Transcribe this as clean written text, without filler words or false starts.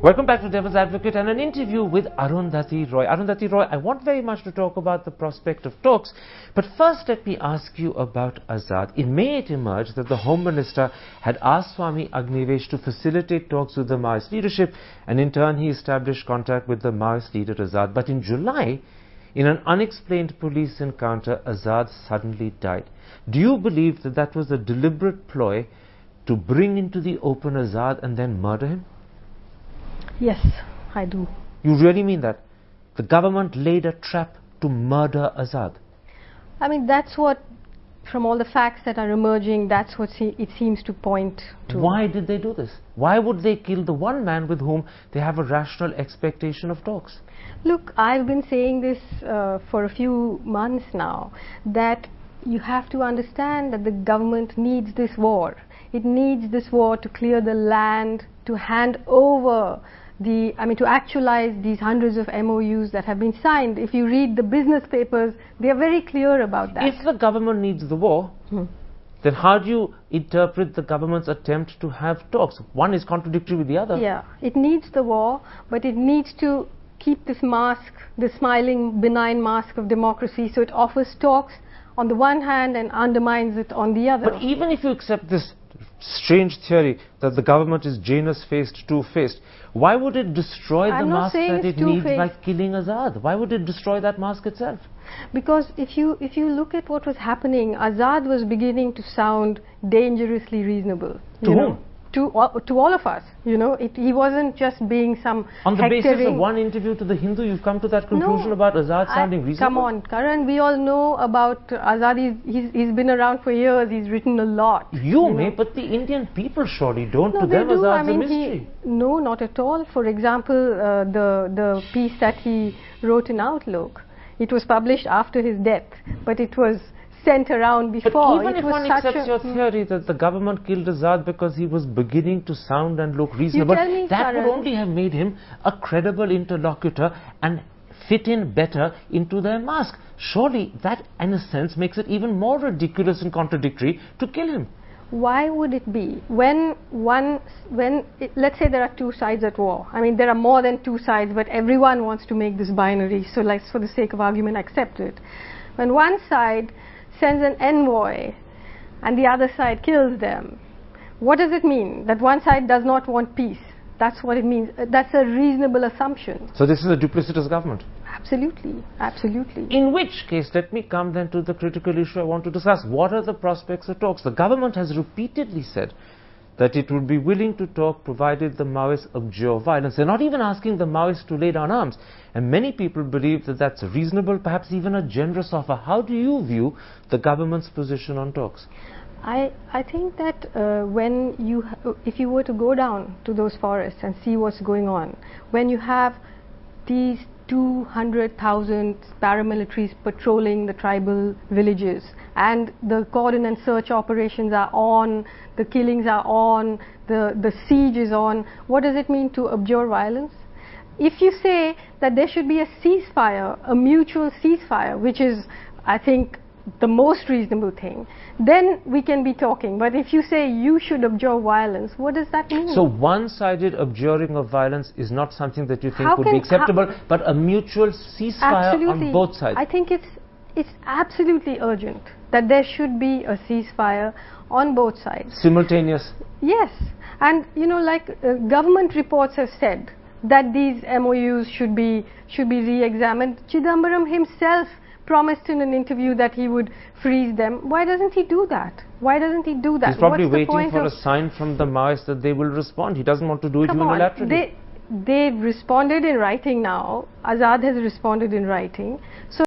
Welcome back to Devil's Advocate and an interview with Arundhati Roy. Arundhati Roy, I want very much to talk about the prospect of talks, but first let me ask you about Azad. In May it emerged that the Home Minister had asked Swami Agnivesh to facilitate talks with the Maoist leadership, and in turn he established contact with the Maoist leader Azad. But in July, in an unexplained police encounter, Azad suddenly died. Do you believe that that was a deliberate ploy to bring into the open Azad and then murder him? Yes, I do. You really mean that? The government laid a trap to murder Azad? I mean, that's what, from all the facts that are emerging, that's what it seems to point to. Why did they do this? Why would they kill the one man with whom they have a rational expectation of talks? Look, I've been saying this for a few months now, that you have to understand that the government needs this war. It needs this war to clear the land, to hand over to actualize these hundreds of MOUs that have been signed. If you read the business papers, they are very clear about that. If the government needs the war, then how do you interpret the government's attempt to have talks? One is contradictory with the other. Yeah, it needs the war, but it needs to keep this mask, the smiling, benign mask of democracy, so it offers talks on the one hand and undermines it on the other. But even if you accept this strange theory that the government is Janus-faced, two-faced, why would it destroy the mask that it needs by killing Azad? Why would it destroy that mask itself? Because if you look at what was happening, Azad was beginning to sound dangerously reasonable. To whom? To all of us, he wasn't just being some on the basis of one interview to the Hindu, you've come to that conclusion about Azad sounding reasonable? Come on, Karan, we all know about Azad. He's been around for years, he's written a lot. You may, but the Indian people surely don't. No, to them, do. Azad's a mystery. No, not at all. For example, the piece that he wrote in Outlook, it was published after his death, but it was sent around before. But even if one accepts your theory that the government killed Azad because he was beginning to sound and look reasonable, that would only have made him a credible interlocutor and fit in better into their mask. Surely that, in a sense, makes it even more ridiculous and contradictory to kill him. Why would it be? Let's say there are two sides at war. I mean, there are more than two sides, but everyone wants to make this binary, so let's, for the sake of argument, accept it. When one side sends an envoy and the other side kills them, what does it mean? That one side does not want peace. That's what it means. That's a reasonable assumption. So this is a duplicitous government? Absolutely, absolutely. In which case, let me come then to the critical issue I want to discuss. What are the prospects of talks? The government has repeatedly said that it would be willing to talk provided the Maoists abjure violence. They're not even asking the Maoists to lay down arms. And many people believe that that's a reasonable, perhaps even a generous offer. How do you view the government's position on talks? I think that if you were to go down to those forests and see what's going on, when you have these 200,000 paramilitaries patrolling the tribal villages, and the cordon and search operations are on, the killings are on, the siege is on, what does it mean to abjure violence? If you say that there should be a ceasefire, a mutual ceasefire, which is, I think, the most reasonable thing, then we can be talking. But if you say you should abjure violence, what does that mean? So one-sided abjuring of violence is not something that you think would be acceptable, but a mutual ceasefire on both sides? I think it's absolutely urgent that there should be a ceasefire on both sides. Simultaneous? Yes. And government reports have said that these MOUs should be re-examined. Chidambaram himself promised in an interview that he would freeze them. Why doesn't he do that? Why doesn't he do that? He's probably waiting for a sign from the Maoists that they will respond. He doesn't want to do it unilaterally. They've responded in writing now. Azad has responded in writing. So